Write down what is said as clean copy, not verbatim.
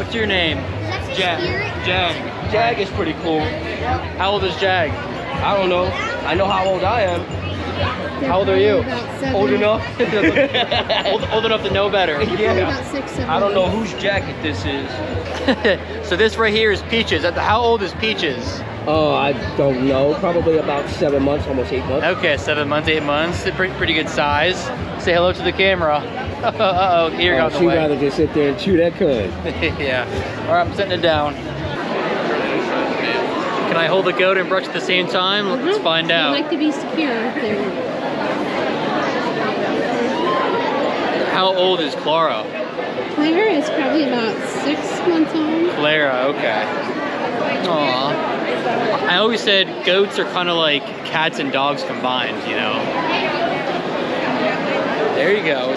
What's your name? Jag. Jag. Jag is pretty cool. How old is Jag? I don't know. I know how old I am. How old are you? Old enough? Old enough to know better. Yeah. About 6, 7. I don't know whose jacket this is. So this right here is Peaches. How old is Peaches? Oh, I don't know. Probably about 7 months, almost 8 months. Okay, 7 months, 8 months. Pretty good size. Say hello to the camera. Uh-oh, ear got in the She'd way. rather just sit there and chew that cud. Yeah. All right, I'm setting it down. Can I hold the goat and brush at the same time? Let's find out. I like to be secure there. How old is Clara? Claire is probably about 6 months old. Clara, okay. Aw. I always said goats are kind of like cats and dogs combined, you know? There you go.